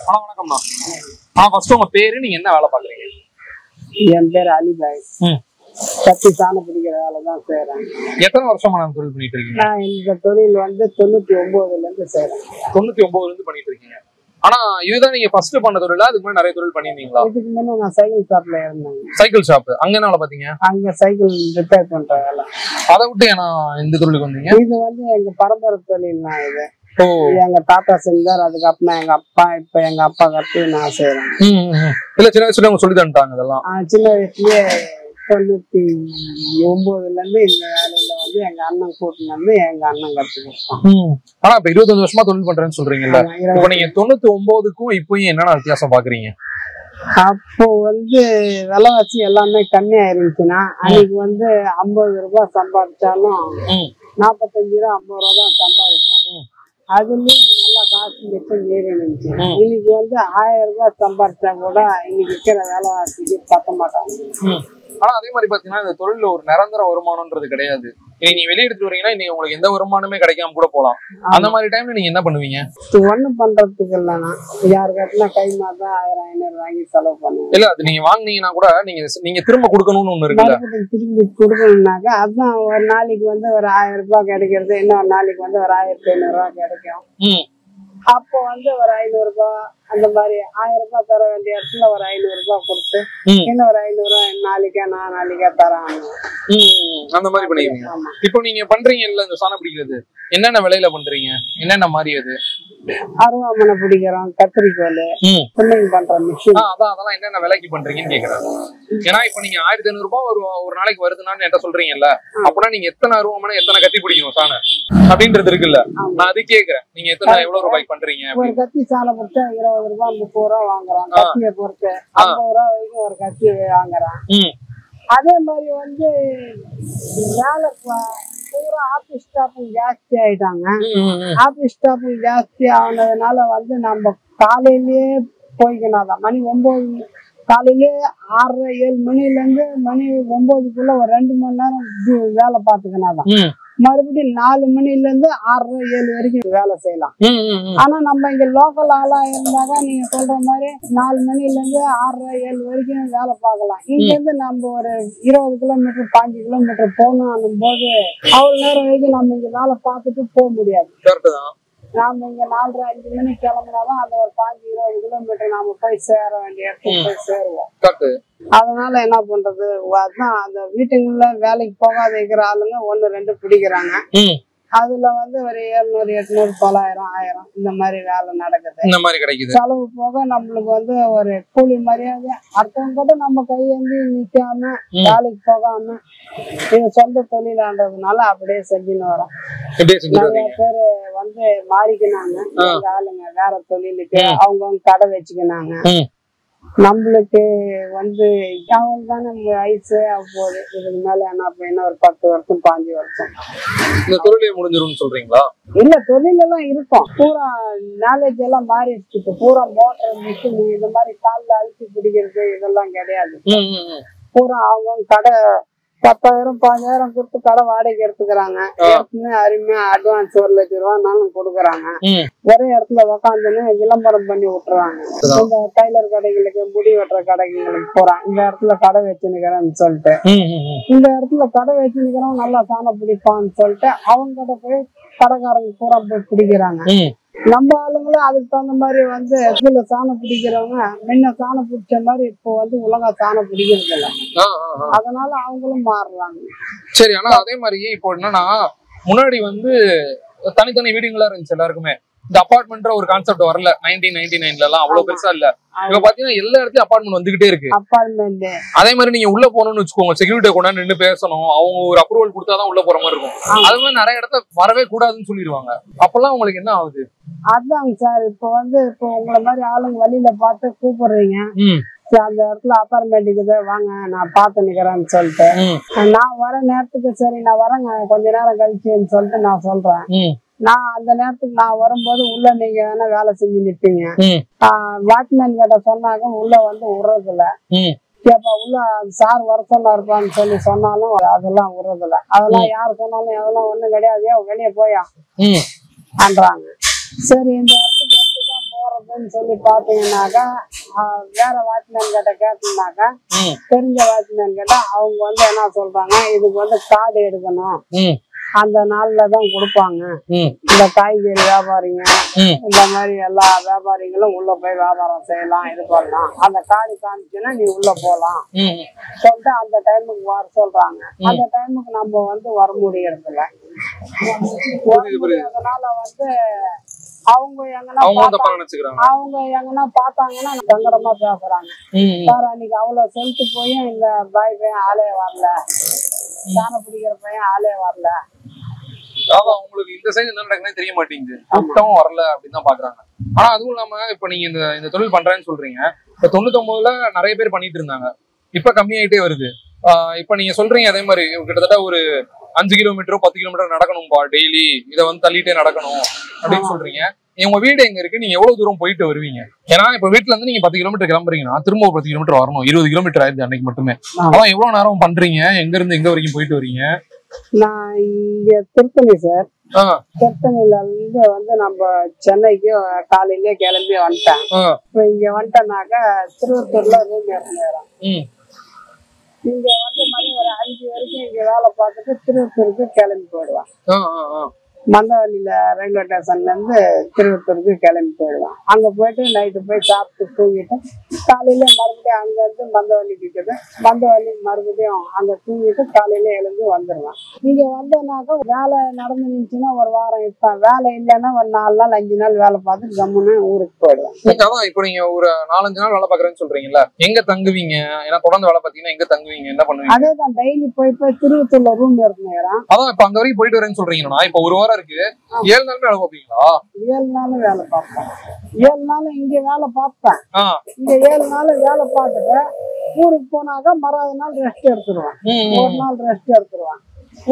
வணக்கம்ண்ணா. ஃபர்ஸ்ட் உங்க பேரு, நீங்க என்ன வேலை பாக்குறீங்க? என் பேர் அலிபாய். கத்தி சாணம் பிடிக்கிற வேலை தான் செய்யறேன். எத்தனை வருஷமா நான் தொழில் பண்ணிட்டு இருக்கீங்க? நான் இந்த தொழில் வந்து 99ல இருந்து செய்யறேன். 99ல இருந்து பண்ணிட்டு இருக்கீங்க. ஆனா இதுதான் நீங்க ஃபர்ஸ்ட் பண்ண தொழிலா? அதுக்கு முன்னாடி நிறைய தொழில் பண்ணிருந்தீங்களா? இதுக்கு முன்ன நான் சைக்கிள் ஷாப்ல இருந்தேன். சைக்கிள் ஷாப், அங்க என்ன வேலை பாத்தீங்க? அங்க சைக்கிள் ரிப்பேர் பண்ற வேலை. அதை விட்டு ஏன்னா இந்த தொழிலுக்கு வந்தீங்க? இது வந்து எங்க பரம்பரை தொழில் தான். இது எங்க தாத்தா செஞ்சார், அதுக்கப்புறம் எங்க அப்பா, இப்ப எங்க அப்பா கத்து நான் செய்யறேன். இல்ல சின்ன வயசுல அவங்க சொல்லி தந்துட்டாங்க இதெல்லாம்? சின்ன வயசுலயே 99ல இருந்து இந்த வேலையில வந்து எங்க அண்ணன் கூட்டின்னு வந்து எங்க அண்ணன் கத்து கொடுத்தான். ஆனா இப்ப 25 வருஷமா தொழில் பண்றேன்னு சொல்றீங்கல்ல, இப்ப நீங்க 99க்கும் இப்பயும் என்னென்ன வித்தியாசம் பாக்குறீங்க? அப்போ வந்து விலைவாசி எல்லாமே கம்மியா இருந்துச்சுன்னா அன்னைக்கு வந்து 50 ரூபாய் சம்பாதிச்சாலும் 45 ரூபா 50 ரூபா தான் சம்பாதிப்போம். அதுலயும் நல்லா காசு மிச்சம் மீறி இருந்துச்சு. இன்னைக்கு வந்து 1000 ரூபாய் சம்பாதிச்சா கூட இன்னைக்கு இருக்கிற விலைவாசிக்கு பத்த மாட்டாங்க. ஆனா அதே மாதிரி பாத்தீங்கன்னா இந்த தொழில ஒரு நிரந்தர வருமானம்ன்றது கிடையாது. நீங்க வெளியே எடுத்து வரீங்கன்னா இன்னைக்கு உங்களுக்கு எந்த வருமானமே கிடைக்காம கூட போலாம். அந்த மாதிரி டைம்ல நீங்க என்ன பண்ணுவீங்க? ஒண்ணும் பண்றதுக்கு இல்லைன்னா யாரு கட்டினா கை மாதம் 1000 500 வாங்கி செலவு பண்ணுவோம். இல்ல அது நீங்க வாங்கினீங்கன்னா கூட நீங்க திரும்ப கொடுக்கணும்னு ஒண்ணு இருக்குல்ல? திரும்பி கொடுக்கணும்னாக்கா அதுதான் ஒரு நாளைக்கு வந்து ஒரு 1000 ரூபாய் கிடைக்கிறது, இன்னொரு நாளைக்கு வந்து ஒரு 1500 ரூபாய் கிடைக்கும். அப்போ வந்து ஒரு 500 ரூபாய் அந்த மாதிரி 1000 ரூபாய் தர வேண்டிய இடத்துல ஒரு 500 ரூபாய் கொடுத்து இன்னும் ஒரு 500 ரூபாய் நாளைக்கா தராங்க. அந்த மாதிரி பண்ணுவீங்க. இப்போ நீங்க பண்றீங்கல்ல இந்த சாணம் பிடிக்கிறது, என்னென்ன விலையில பண்றீங்க? என்னென்ன மாதிரி அது? அருவாமனை பிடிக்கிறோம், கத்திரிக்கோல், பிள்ளைங்க பண்ற மிஷின். அதெல்லாம் என்னென்ன விலைக்கு பண்றீங்கன்னு கேக்குறாங்க. ஏன்னா இப்ப நீங்க 1500 ரூபாய் ஒரு நாளைக்கு வருதுன்னு என்கிட்ட சொல்றீங்கல்ல, அப்படின்னா நீங்க எத்தனை அருவாமனை எத்தனை கத்தி பிடிக்கணும் சாணம் அப்படின்றது இருக்குல்ல? நான் அது கேக்குறேன். நீங்க எவ்வளவு ரூபாய்க்கு பண்றீங்க? ஒரு கத்தி சாணம் பிடிச்சா 20 ரூபாய் 30 ரூபாய் வாங்குறான். கத்தியை பொறுத்து 50 ரூபாய் வரைக்கும் ஒரு கத்தி வாங்குறான். அதே மாதிரி வந்து வேலை பூரா ஆபீஸ் ஸ்டாஃபும் ஜாஸ்தி ஆயிட்டாங்க. ஆபீஸ் ஸ்டாஃபும் ஜாஸ்தி ஆனதுனால வந்து நம்ம காலையிலேயே போய்க்கணும். மணி 9 காலையிலே 6:30 7 மணில இருந்து மணி 9க்குள்ள ஒரு 2 மணி நேரம் வேலை பார்த்துக்கணும். மறுபடியும் 4 மணில இருந்து 6:30 7 வரைக்கும் வேலை செய்யலாம். ஆனா நம்ம இங்க லோக்கல் ஆளா இருந்தாக்கா நீங்க சொல்ற மாதிரி 4 மணில இருந்து 6:30 7 வரைக்கும் வேலை பார்க்கலாம். இங்க இருந்து நம்ம ஒரு 20 கிலோமீட்டர் 15 கிலோமீட்டர் போகணும் போது அவ்வளவு நேரம் வரைக்கும் நம்ம இங்க வேலை பார்த்துட்டு போக முடியாது. நாம இங்க 4:30 5 மணிக்கு கிளம்பினாதான் அந்த ஒரு 15 20 கிலோமீட்டர் நாம போய் சேர வேண்டிய இடத்துக்கு போய் சேருவோம். அதனால என்ன பண்றது, அதான் அந்த வீட்டுக்குள்ள வேலைக்கு போகாத இருக்கிற ஆளுங்க 1 2 பிடிக்கிறாங்க. அதுல வந்து ஒரு 700 800 900 1000 இந்த மாதிரி வேலை நடக்குது. இந்த மாதிரி கிடைக்குது. செலவு போக நம்மளுக்கு வந்து ஒரு கூலி மரியாதை. அடுத்தவங்க கூட நம்ம கையேந்தி நிக்காம வேலைக்கு போகாம இது சொந்த தொழிலான்றதுனால அப்படியே செஞ்சுன்னு வரோம். நிறைய பேரு வந்து மாறிக்கினாங்க. எங்க ஆளுங்க வேற தொழிலுக்கு அவங்க கடை வச்சுக்கினாங்க. நம்மளுக்கு வந்து அவங்க தானே வயசு போகுது. இதுக்கு மேல என்ன ஒரு 10 வருஷம் 15 வருஷம் இந்த தொழிலே முடிஞ்சிரும்னு சொல்றீங்களா? இல்ல, தொழில் எல்லாம் இருக்கும். பூரா நாலேஜ் எல்லாம் மாறிடுச்சு. இப்ப பூரா மோட்டர் மிஷின் இந்த மாதிரி காலில் அழுத்தி பிடிக்கிறது இதெல்லாம் கிடையாது. பூரா அவங்க கடை 10,000 15,000 கொடுத்து கடை வாடகை எடுத்துக்கிறாங்க. அருமையா அட்வான்ஸ் 1 லட்சம் ரூபாய்னாலும் கொடுக்குறாங்க. ஒரே இடத்துல உக்காந்துன்னு விளம்பரம் பண்ணி விட்டுறாங்க. இந்த டைலர் கடைகளுக்கு முடி வெட்டுற கடைகளுக்கு போறான், இந்த இடத்துல கடை வச்சுன்னுக்கிறேன்னு சொல்லிட்டு இந்த இடத்துல கடை வச்சுன்னுக்கிறோம் நல்லா சாணம் பிடிப்பான்னு சொல்லிட்டு அவங்க கடை போய் கடைக்காரங்க பூரா போய் பிடிக்கிறாங்க. நம்ம ஆளுங்களும் அதுக்கு தகுந்த மாதிரி வந்து இதுல சாணம் பிடிக்கிறவங்க முன்ன சாணம் பிடிச்ச மாதிரி இப்போ வந்து உலக சாணம் பிடிக்கிறது இல்ல. அதனால அவங்களும் மாறுறாங்க. சரி, ஆனா அதே மாதிரி இப்போ என்னன்னா முன்னாடி வந்து தனித்தனி வீடுங்களா இருந்துச்சு எல்லாருக்குமே. இந்த அபார்ட்மெண்ட் ஒரு கான்செப்ட் வரல 1999ல எல்லாம் அவ்வளவு பெருசா இல்ல. இப்ப பாத்தீங்கன்னா எல்லா இடத்துலயும் அபார்ட்மெண்ட் வந்துகிட்டே இருக்கு. அதே மாதிரி நீங்க உள்ள போகணும்னு வச்சுக்கோங்க, செக்யூரிட்டி கூட நின்று பேசணும், அவங்க ஒரு அப்ரூவல் கொடுத்தாதான் உள்ள போற மாதிரி இருக்கும். அது மாதிரி நிறைய இடத்துல வரவே கூடாதுன்னு சொல்லிடுவாங்க. அப்பெல்லாம் உங்களுக்கு என்ன ஆகுது? அதாங்க சார், இப்போ உங்களை மாதிரி ஆளுங்க வழியில பார்த்து கூப்பிடுறீங்க, அந்த இடத்துல அப்பார்ட்மெண்ட்டுக்கு வாங்க நான் பார்த்து நிக்கிறேன்னு சொல்லிட்டு நான் வர நேரத்துக்கு சரி நான் வரேங்க கொஞ்ச நேரம் கழிச்சுன்னு சொல்லிட்டு நான் சொல்றேன். நான் அந்த நேரத்துக்கு நான் வரும்போது உள்ள நீங்க தானே வேலை செஞ்சு நிப்பீங்க. வாட்ச்மேன் கிட்ட சொன்னாங்க உள்ள வந்து விடுறதில்ல. கேப்பா உள்ள சார் வர சொன்னாருப்பான்னு சொன்னாலும் அதெல்லாம் விடுறதில்ல. அதெல்லாம் யாரு சொன்னாலும் அதெல்லாம் ஒண்ணும் கிடையாது, வெளியே போயா பண்றாங்க. சரி, இந்த இடத்துக்கு எப்படிதான் போற ஆகுதுன்னு சொல்லி பாத்தீங்கன்னாக்கா வேற வாட்ச்மேன் கிட்ட கேட்டோம்னாக்கா தெரிஞ்ச வாட்ச்மேன் கிட்ட அவங்க வந்து என்ன சொல்றாங்க, இதுக்கு வந்து கார்டு எடுக்கணும், அந்த நாள்ல தான் கொடுப்பாங்க. இந்த காய்கறி வியாபாரிங்க இந்த மாதிரி எல்லா வியாபாரிகளும் உள்ள போய் வியாபாரம் செய்யலாம், இது பண்ணலாம், அந்த கார்டு காமிச்சுன்னா நீ உள்ள போலாம் சொல்லிட்டு அந்த டைமுக்கு வர சொல்றாங்க. அந்த டைமுக்கு நம்ம வந்து வர முடியறதில்ல. அதனால வந்து அவங்க எங்கன்னா பார்த்தாங்கன்னா சங்கடமா பேசுறாங்க. சார் அன்னைக்கு அவ்வளவு சொல்லிட்டு போயும் இந்த பாய் பையன் ஆளே வரல, தானே பிடிக்கிற பையன் ஆளே வரல. உங்களுக்கு இந்த சைடு என்ன நடக்குதுன்னு தெரிய மாட்டேங்குது, கூட்டம் வரல அப்படின்னு தான் பாக்குறாங்க. ஆனா அதுவும் இல்லாம இப்ப நீங்க இந்த தொழில் பண்றேன்னு சொல்றீங்க. இப்ப 99ல நிறைய பேர் பண்ணிட்டு இருந்தாங்க, இப்ப கம்மியாயிட்டே வருது. இப்ப நீங்க சொல்றீங்க அதே மாதிரி கிட்டத்தட்ட ஒரு 5 கிலோமீட்டரோ 10 கிலோமீட்டர் நடக்கணும்பா டெய்லி, இதை வந்து தள்ளிட்டே நடக்கணும் அப்படின்னு சொல்றீங்க. உங்க வீடு எங்க இருக்கு, நீங்க எவ்வளவு தூரம் போயிட்டு வருவீங்க? ஏன்னா இப்ப வீட்டுல இருந்து நீங்க 10 கிலோமீட்டர் கிளம்புறீங்கன்னா திரும்ப ஒரு 10 கிலோமீட்டர் வரணும், 20 கிலோமீட்டர் ஆயிடுது அன்னைக்கு மட்டுமே. அதான் எவ்வளவு நேரம் பண்றீங்க, எங்க இருந்து எங்க வரைக்கும் போயிட்டு வரீங்க? நான் இங்க திருத்தணி சார், திருத்தணில இருந்து வந்து நம்ம சென்னைக்கு காலையிலேயே கிளம்பி வந்துட்டேன். இப்ப இங்க வந்துட்டேன்னாக்கா திருவத்தூர்ல ரூம் எடுத்துக்கிறேன். இங்க வந்து மணி ஒரு 5 வரைக்கும் இங்க வேலை பார்த்துட்டு திருவத்தூருக்கு கிளம்பி போயிடுவேன். மந்தவல்லியில ரயில்வே ஸ்டேஷன்ல இருந்து திருவத்தூருக்கு கிளம்பி போயிடுவேன். அங்க போயிட்டு நைட்டு போய் சாப்பிட்டு தூங்கிட்டு காலையில மறுபடியும் அங்க இருந்து மந்தவல்லிக்கு இருக்குது, மந்தவல்லி மறுபடியும் அங்க தூங்கிட்டு காலையில எழுந்து வந்துடுவேன். இங்க வந்தோம்னாக்கா வேலை நடந்துருந்துச்சுன்னா ஒரு வாரம் இருப்பேன், வேலை இல்லைன்னா ஒரு 4 நாள் 5 நாள் வேலை பார்த்துட்டு கம்முன்னு ஊருக்கு போயிடுவேன். இப்போ நீங்க ஒரு 4-5 நாள் வேலை பாக்குறேன்னு சொல்றீங்கல்ல, எங்க தங்குவீங்க? ஏன்னா தொடர்ந்து வேலை பாத்தீங்கன்னா எங்க தங்குவீங்க, என்ன பண்ணுவீங்க? அதேதான், டெய்லி போய் திருவத்தூர்ல ரூம் எடுத்துக்கிறேன். அதான் இப்ப அங்க வரைக்கும் போயிட்டு வரேன்னு சொல்றீங்கன்னா இப்ப ஒரு வாரம் இருக்கு, 7 நாளுமே வேலை பார்ப்பீங்களா? 7 நாளும் வேலை பார்ப்பேன். 7 நாளும் இங்க வேலை பார்ப்பேன். இங்க 7 நாள் வேலை பார்த்துட்டு ஊருக்கு போனாக்கா மறாவது நாள் ரெஸ்ட் எடுத்துருவேன். ஒரு நாள் ரெஸ்ட் எடுத்துருவேன்.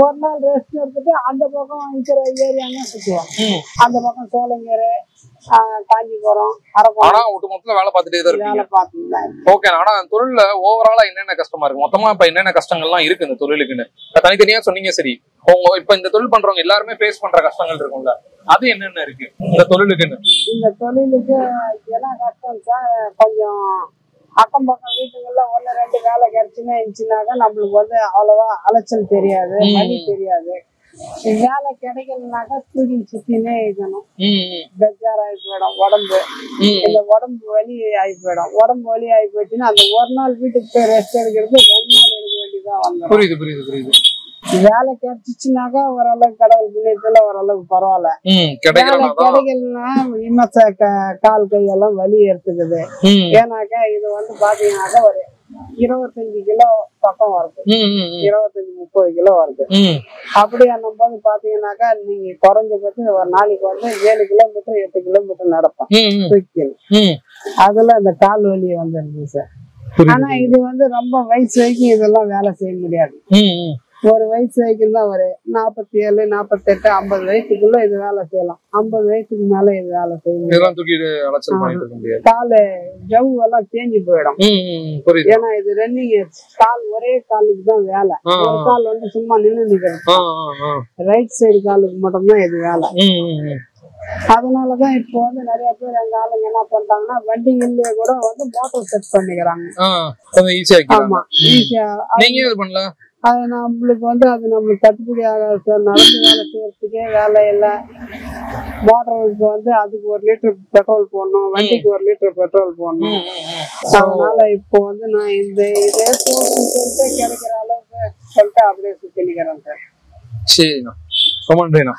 ஒரு நாள் ரெஸ்ட் எடுத்துட்டு அந்த பக்கம் இருக்கிற ஏரியாங்க சுற்றுவேன். அந்த பக்கம் சோளங்கேரு, காஞ்சிபுரம், அரக்கோணம் ஒட்டுமொத்தத்துல வேலை பார்த்துட்டே தான் வேலை பார்த்துட்டேன். ஓகே. ஆனா அந்த தொழில ஓவராலா என்னென்ன கஷ்டமா இருக்கு, மொத்தமா இப்ப என்னென்ன கஷ்டங்கள்லாம் இருக்கு இந்த தொழிலுக்குன்னு தனித்தனியா சொன்னீங்க. சரி, இப்ப இந்த தொழில் பண்றவங்க எல்லாருமே ஃபேஸ் பண்ற கஷ்டங்கள் இருக்கும்ல, அது என்னென்ன இருக்கு இந்த தொழிலுக்குன்னு? இந்த தொழிலுக்கு என்ன கஷ்டம் சார், கொஞ்சம் அக்கம் பக்கம் வீட்டுகள்ல 1-2 வேலை கிடைச்சுன்னா இருந்துச்சுனாக்கா நம்மளுக்கு வந்து அவ்வளவா அலைச்சல் தெரியாது, வலி தெரியாது. வேலை கிடைக்கலனாக்கா தூக்கி சுத்தினே இருக்கணும், பெஜார் ஆகி போயிடும் உடம்பு. இந்த உடம்பு வலி ஆகி போயிடும். உடம்பு வலி ஆகி போயிடுச்சுன்னா அந்த ஒரு நாள் வீட்டுக்கு போய் ரெஸ்ட் எடுக்கிறது 2 நாள் எடுக்க வேண்டியதான் வந்து. புரியுது புரியுது புரியுது. வேலை கிடைச்சிச்சுனாக்கா ஓரளவுக்கு கடவுள் புண்ணியத்துல ஓரளவுக்கு பரவாயில்ல. வேலை கிடைக்கலன்னா விமர்ச கால் கையெல்லாம் வலி எடுத்துக்குது. ஏன்னாக்கா இது வந்து பாத்தீங்கன்னாக்கா ஒரு 25 கிலோ பக்கம் வருது, 25-30 கிலோ வருது. அப்படி என்னும் போது பாத்தீங்கன்னாக்கா நீங்க குறைஞ்சபட்சம் ஒரு நாளைக்கு வந்து 7 கிலோமீட்டர் 8 கிலோமீட்டர் நடப்பேன். அதுல இந்த கால் வலி வந்துருது சார். ஆனா இது வந்து ரொம்ப வயசு வரைக்கும் இதெல்லாம் வேலை செய்ய முடியாது. ஒரு வயசு வரைக்கும் தான், ஒரு 47, 48, 50 வயசுக்குள்ள இது வேலை செய்யலாம். 50 வயசுக்கு மேல இது வேலை செய்யணும். காலு ஜவ்வு எல்லாம் தேஞ்சு போயிடும். ஏன்னா இது ரன்னிங், கால் ஒரே காலுக்கு தான் வேலை. ஒரு கால் வந்து சும்மா நின்று நிக்கிறது, ரைட் சைடு காலுக்கு மட்டும்தான் இது வேலை. அதனாலதான் இப்போ வந்து நிறைய பேர் எங்க ஆளுங்க என்ன பண்றாங்கன்னா வண்டிகள்லயே கூட வந்து மோட்டர் செட் பண்ணிக்கிறாங்க. ஆமா, ஈஸியா. அது நம்மளுக்கு வந்து அது நம்மளுக்கு கட்டுப்படி ஆகாது சார். நடந்து வேலை செய்யறதுக்கே வேலை இல்லை. மோட்டருக்கு வந்து அதுக்கு 1 லிட்டர் பெட்ரோல் போடணும், வண்டிக்கு 1 லிட்டர் பெட்ரோல் போடணும். அதனால இப்போ வந்து நான் இதே சொல்லிட்டு கிடைக்கிற அளவுக்கு சொல்லிட்டு அப்படியே சுத்தி நிக்கிறேன் சார். சரிண்ணா, ரொம்ப நன்றிண்ணா.